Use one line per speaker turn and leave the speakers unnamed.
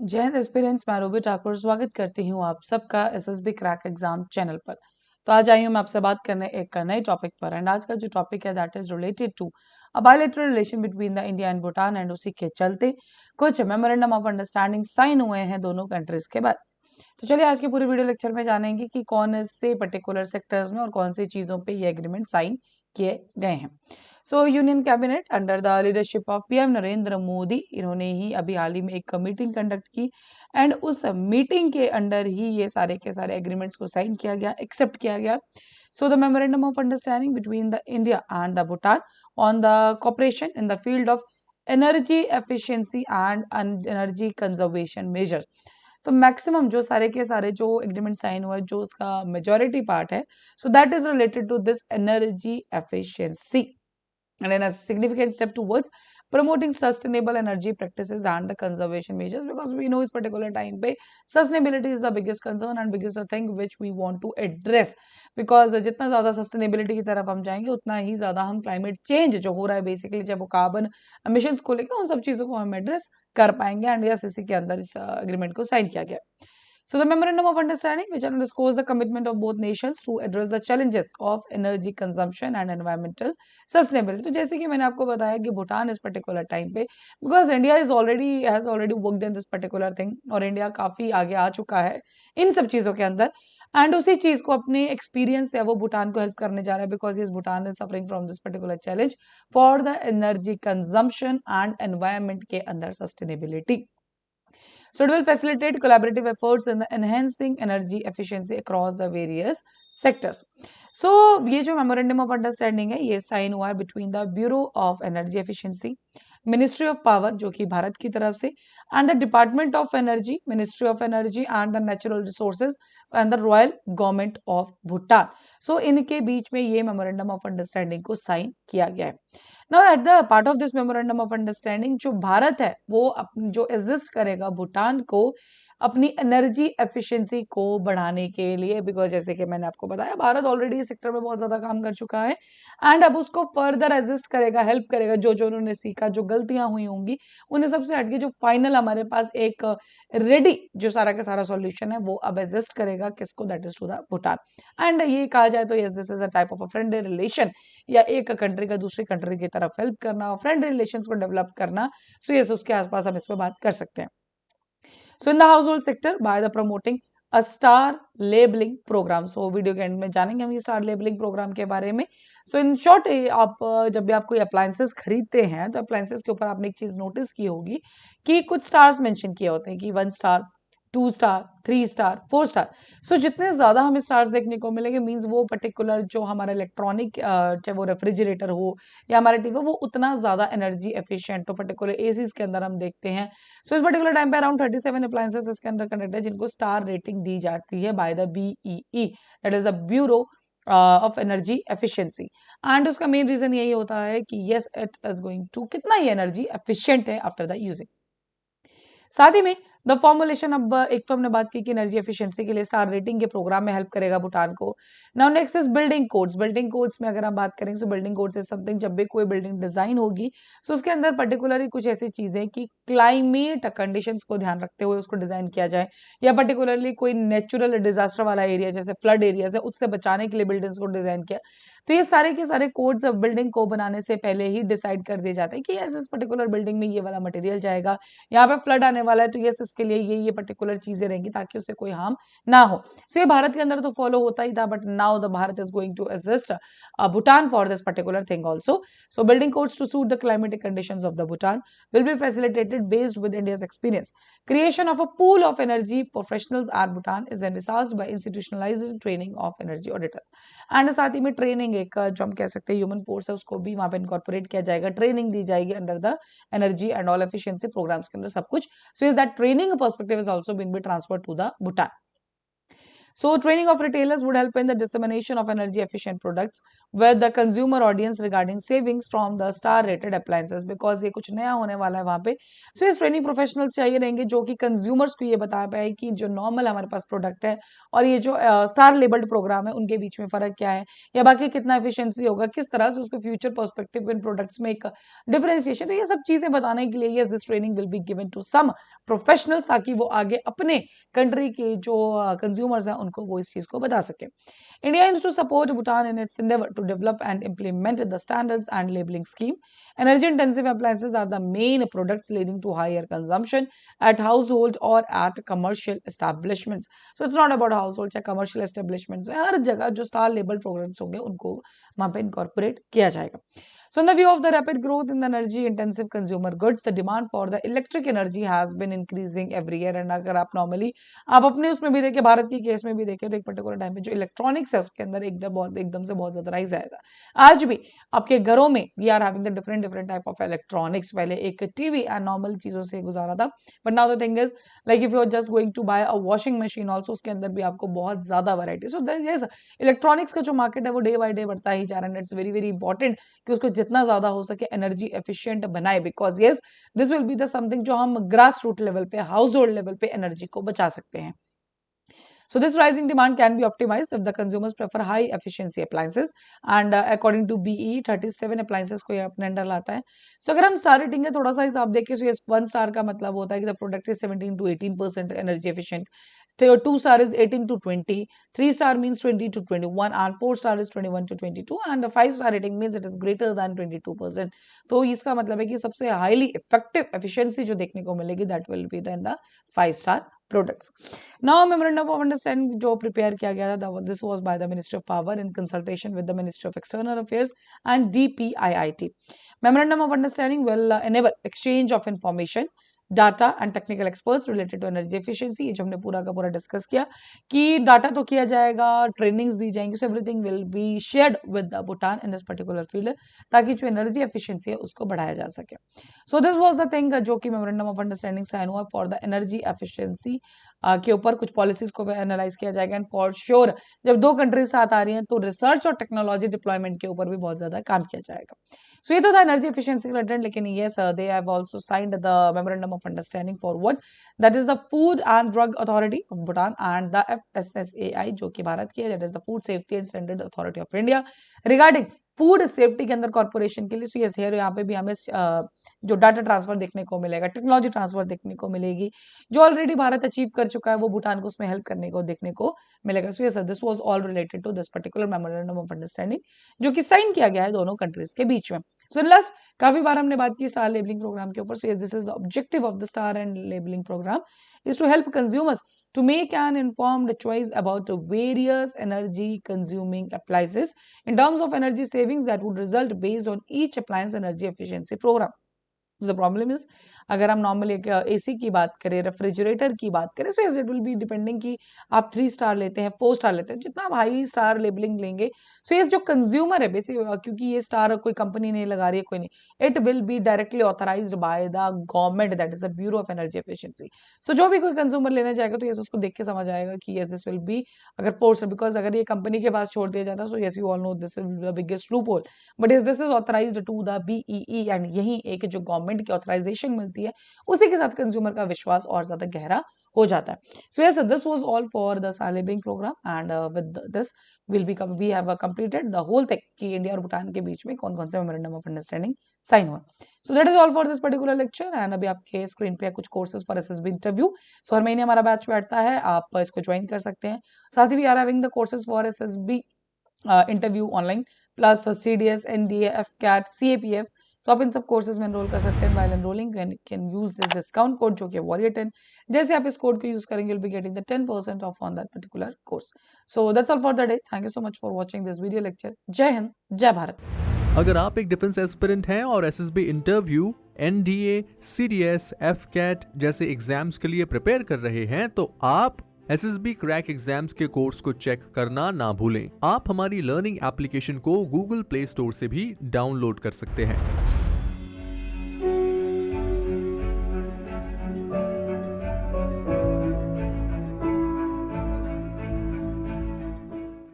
जय हिंद एस्पिरेंट्स, मैं रूबी ठाकुर स्वागत करती हूँ आप सबका एसएसबी क्रैक एग्जाम चैनल पर। तो आज आई हूँ मैं आपसे बात करने एक नए टॉपिक पर। एंड आज का जो टॉपिक है that is related to a bilateral relation between the India and Bhutan. And उसी के चलते कुछ मेमोरेंडम ऑफ अंडरस्टैंडिंग साइन हुए हैं दोनों कंट्रीज के बाद। तो चलिए आज के पूरे वीडियो लेक्चर में जानेंगे कि कौन से पर्टिकुलर सेक्टर्स में और कौन सी चीजों पे ये एग्रीमेंट साइन किए गए हैं। सो union cabinet under the leadership of PM Narendra Modi, इन्होंने ही अभी हाल ही में एक मीटिंग कंडक्ट की एंड उस मीटिंग के अंडर ही ये सारे के सारे एग्रीमेंट्स को साइन किया गया, एक्सेप्ट किया गया। So the memorandum of understanding between the India and the Bhutan on the cooperation in the field of energy efficiency and energy conservation measures. तो मैक्सिमम जो सारे के सारे जो एग्रीमेंट साइन हुआ है, जो उसका मेजोरिटी पार्ट है, so that is related to this energy efficiency and in a significant step towards promoting sustainable energy practices and the conservation measures, because we know इस particular time पे sustainability is the biggest concern and biggest thing which we want to address, because जितना ज़्यादा sustainability की तरफ हम जाएंगे उतना ही ज़्यादा हम climate change जो हो रहा है बेसिकली, चाहे वो कार्बन emissions को लेकर, उन सब चीज़ों को हम एड्रेस कर पाएंगे। एंड यस, इसी के अंदर इस एग्रीमेंट को साइन किया गया। So the memorandum of understanding, which underscores the commitment of both nations to address the challenges of energy consumption and environmental sustainability. तो जैसे कि मैंने आपको बताया कि भूटान इस पर्टिकुलर टाइम पे, because India is already has already worked in this particular thing, और इंडिया काफी आगे आ चुका है इन सब चीजों के अंदर। एंड उसी चीज को अपने एक्सपीरियंस से वो भूटान को हेल्प करने जा रहा है, बिकॉज इस Bhutan is suffering from this particular challenge for the energy consumption and environment के अंदर sustainability. So it will facilitate collaborative efforts in the enhancing energy efficiency across the various sectors. So ये जो memorandum of understanding है, ये sign हुआ है between the Bureau of Energy Efficiency, ministry of power जो कि भारत की तरफ से, and the department of energy, ministry of energy and the natural resources and the royal government of Bhutan. So इनके बीच में ये मेमोरेंडम ऑफ अंडरस्टैंडिंग को साइन किया गया है। Now at the part of this memorandum of understanding, जो भारत है वो जो एग्जिस्ट करेगा भूटान को अपनी एनर्जी एफिशिएंसी को बढ़ाने के लिए, बिकॉज जैसे कि मैंने आपको बताया भारत ऑलरेडी इस सेक्टर में बहुत ज्यादा काम कर चुका है एंड अब उसको फर्दर एसिस्ट करेगा, हेल्प करेगा। जो जो उन्होंने सीखा, जो गलतियां हुई होंगी उन्हें सबसे हटके जो फाइनल हमारे पास एक रेडी जो सारा का सारा सॉल्यूशन है वो अब एसिस्ट करेगा किसको, that is to the Bhutan. And ये कहा जाए तो yes, this is a type of a friendly relation, या एक कंट्री का दूसरी कंट्री की तरफ हेल्प करना, फ्रेंडली रिलेशंस को डेवलप करना। सो यस, उसके आसपास हम इस पर बात कर सकते हैं। So in the household sector, by the promoting a star labeling program. So video के एंड में जानेंगे हम ये स्टार लेबलिंग प्रोग्राम के बारे में। सो इन शॉर्ट, आप जब भी आप कोई अप्लायंसेस खरीदते हैं तो अप्लायंसेस के ऊपर आपने एक चीज नोटिस की होगी कि कुछ स्टार्स मेंशन किए होते हैं कि 1 स्टार, 2 स्टार, 3 स्टार, 4 स्टार। सो जितने ज्यादा हमें स्टार्स देखने को मिलेंगे मींस वो पर्टिकुलर जो हमारा इलेक्ट्रॉनिक, चाहे वो रेफ्रिजरेटर हो या हमारे टीवी, वो उतना ज्यादा एनर्जी एफिशिएंट हो। पर्टिकुलर एसीज के अंदर हम देखते हैं। सो इस पर्टिकुलर टाइम पे अराउंड 37 अप्लायंसेस इसके अंदर कनेक्ट है जिनको स्टार रेटिंग दी जाती है by the BEE, that is the bureau of energy efficiency. And उसका मेन रीजन यही होता है कि yes, it is going to कितना ये एनर्जी एफिशिएंट है आफ्टर द यूजिंग। साथ ही में द फॉर्मुलेशन, अब एक तो हमने बात की कि एनर्जी एफिशिएंसी के लिए स्टार रेटिंग के प्रोग्राम में हेल्प करेगा भूटान को। Now next is building codes. Building codes में अगर हम बात करेंगे, सो बिल्डिंग कोड्स इज समथिंग, जब भी कोई बिल्डिंग डिजाइन होगी सो उसके अंदर पर्टिकुलरली कुछ ऐसी चीजें कि क्लाइमेट कंडीशंस को ध्यान रखते हुए उसको डिजाइन किया जाए, या पर्टिकुलरली कोई नेचुरल डिजास्टर वाला एरिया जैसे फ्लड एरियाज है उससे बचाने के लिए बिल्डिंग्स को डिजाइन किया। तो ये सारे के सारे कोड्स अब बिल्डिंग को बनाने से पहले ही डिसाइड कर दिए जाते हैं कि यस, इस पर्टिकुलर बिल्डिंग में ये वाला मटेरियल जाएगा, यहाँ पे फ्लड आने वाला है तो यस उसके लिए ये पर्टिकुलर चीजें रहेंगी ताकि उससे कोई हार्म ना हो। सो ये भारत के अंदर तो फॉलो होता ही था, but now the Bharat is going to assist Bhutan for this particular thing also. So building codes to suit the climatic conditions of the Bhutan will be facilitated based with India's experience. Creation of a pool of energy professionals at Bhutan is envisaged by institutionalized training of energy auditors. And साथ ही में training, एक जो हम कह सकते हैं human force है, उसको भी वहां पे इनकॉर्पोरेट किया जाएगा, ट्रेनिंग दी जाएगी under the energy and all efficiency programmes के अंदर सब कुछ। So is that training perspective is also been be transferred to the Bhutan. So training of retailers would help in the dissemination of energy efficient products with the consumer audience regarding savings from the star rated appliances, because ये कुछ नया होने वाला है वहाँ पे. So इस training professionals चाहिए रहेंगे जो कि कंज्यूमर्स को ये बता पाए कि जो नॉर्मल हमारे पास प्रोडक्ट है और ये जो स्टार लेबल्ड प्रोग्राम है उनके बीच में फर्क क्या है, या बाकी कितना एफिशिएंसी होगा, किस तरह से उसको फ्यूचर पर्सपेक्टिव इन प्रोडक्ट्स में एक डिफरेंशिएशन. तो ये सब चीजें बताने के लिए yes this training will be given to some professionals, ताकि वो आगे अपने कंट्री के जो कंज्यूमर्स हैं उनको वो इस चीज को बता सके. India aims to support Bhutan in its endeavor to develop and implement the standards and labeling scheme. Energy intensive appliances are the main products leading to higher consumption at household or at commercial establishments. So it's not about households या commercial establishments. हर जगह जो star label programs होंगे उनको वहाँ पे incorporate किया जाएगा. So in the view of the rapid growth in the energy intensive consumer goods, the demand for the electric energy has been increasing every year. And अगर आप normally आप अपने उसमें भी देखें, भारत की केस में भी देखें, तो एक पर्टिकुलर टाइम पे जो इलेक्ट्रॉनिक्स है उसके अंदर एकदम से बहुत ज्यादा राइज आया था. आज भी आपके घरों में we are having the different type of electronics. पहले एक टीवी एंड नॉर्मल चीजों से गुजारा था, but now the thing is like if you are just going to buy a washing machine also, उसके अंदर भी आपको बहुत ज्यादा वैरायटी. सो यस, इलेक्ट्रॉनिक्स का जो मार्केट है वो डे बाय डे बढ़ता ही जा रहा है. इट्स वेरी वेरी इंपॉर्टेंट कि उसको जितना ज्यादा हो सके एनर्जी एफिशिएंट बनाए, because yes this will be the something जो हम ग्रास रूट लेवल पे, हाउस होल्ड लेवल पे एनर्जी को बचा सकते हैं. So this rising demand can be optimized if the consumers prefer high efficiency appliances, and according to BE 37 appliances को ये अपने अंडर लाता है. So अगर हम स्टार रेटिंग है थोड़ा सा हिसाब देखें, so yes 1 स्टार का मतलब होता है कि the product is 17 to 18% energy efficient. 2 star is 18 to 20, 3 star means 20 to 21, and 4 star is 21 to 22, and the 5 star rating means it is greater than 22%. तो इसका मतलब है कि सबसे हाईली इफेक्टिव एफिशिएंसी जो देखने को मिलेगी that will be in the 5 star products. Now memorandum of understanding जो प्रिपेयर किया गया था, this was by the Ministry of Power in consultation with the Ministry of External Affairs and DPIIT. Memorandum of understanding will enable exchange of information, data and technical experts related to energy efficiency. ये जो हमने पूरा का पूरा discuss किया कि data तो किया जाएगा, ट्रेनिंग्स दी जाएंगी, so everything will be shared with Bhutan in this particular field, ताकि जो एनर्जी एफिशिएंसी है उसको बढ़ाया जा सके. So this was the thing जो कि मेमोरेंडम ऑफ अंडरस्टैंडिंग साइन हुआ फॉर द एनर्जी एफिशिएंसी के ऊपर. कुछ पॉलिसीज को एनालाइज किया जाएगा, एंड फॉर श्योर जब दो कंट्रीज साथ आ रही हैं तो रिसर्च और टेक्नोलॉजी डिप्लॉयमेंट के ऊपर भी बहुत ज्यादा काम किया जाएगा. सो ये तो था एनर्जी एफिशिएंसी रिलेटेड, लेकिन yes they have also signed the memorandum of understanding for what, that is the food and drug authority of Bhutan and the FSSAI जो कि भारत की है, that is the food safety and standard authority of India regarding food safety के अंदर corporation के लिए. So yes here यहाँ पे भी हमें जो डाटा ट्रांसफर देखने को मिलेगा, टेक्नोलॉजी ट्रांसफर देखने को मिलेगी, जो ऑलरेडी भारत अचीव कर चुका है वो भूटान को उसमें हेल्प करने को देखने को मिलेगा. So yes this was all related to this particular memorandum of understanding जो कि साइन किया गया है दोनों कंट्रीज के बीच में. सो लास्ट काफी बार हमने बात की स्टार लेबलिंग प्रोग्राम के ऊपर. So yes this is the objective of the star and labelling programme is to help consumers to make an informed choice about various energy consuming appliances in terms of energy savings that would result based on each appliance energy efficiency program. The problem is अगर हम normally AC की बात करें, refrigerator की बात करें, so it will be depending कि आप 3 स्टार लेते हैं, 4 स्टार लेते हैं, जितना आप हाई स्टार लेबलिंग लेंगे. सो ये जो कंज्यूमर है बेसिक, क्योंकि ये स्टार कोई कंपनी नहीं लगा रही है, कोई नहीं, it will be directly authorised by the government, that is the bureau of energy efficiency. So जो भी कोई कंज्यूमर लेने जाएगा तो यस उसको देख के समझ आएगा कि यस दिस विल बी अगर 4 स्टार, बिकॉज अगर ये कंपनी के पास छोड़ दिया जाता है, so yes you all know this is the biggest loophole, but yes this is authorised to the BEE, and यही एक जो गवर्नमेंट की ऑथराइजेशन मिलती है उसी के साथ कंज्यूमर का विश्वास और ज्यादा गहरा हो जाता है. So yes this was all for the star labelling programme, and with this we have completed the whole thing कि इंडिया और भूटान के बीच में कौन कौन से मेमोरेंडम ऑफ अंडरस्टैंडिंग साइन हुआ. सो that is all for this particular lecture, and अभी आपके स्क्रीन पे कुछ कोर्सेज फॉर SSB इंटरव्यू. सो हर महीने हमारा बैच बैठता है, आप इसको ज्वाइन कर सकते हैं. साथ ही we are having the courses for SSB interview online plus CDS, NDA, FCAT, CAPF. So आप इन सब कोर्सेज में एनरोल कर सकते हैं. While enrolling can use this discount code जो कि Warrior10. जैसे आप इस कोड को यूज करेंगे, you'll be getting the 10% of on that particular course. So that's all for the day. Thank you so much for watching this video lecture. जय हिंद, जय भारत.
अगर आप एक डिफेंस एस्पिरेंट हैं और SSB interview, NDA, CDS, FCAT जैसे exams के लिए प्रिपेयर कर रहे हैं तो आप SSB क्रैक एग्जाम्स के कोर्स को चेक करना ना भूलें. आप हमारी लर्निंग एप्लीकेशन को Google Play Store से भी डाउनलोड कर सकते हैं.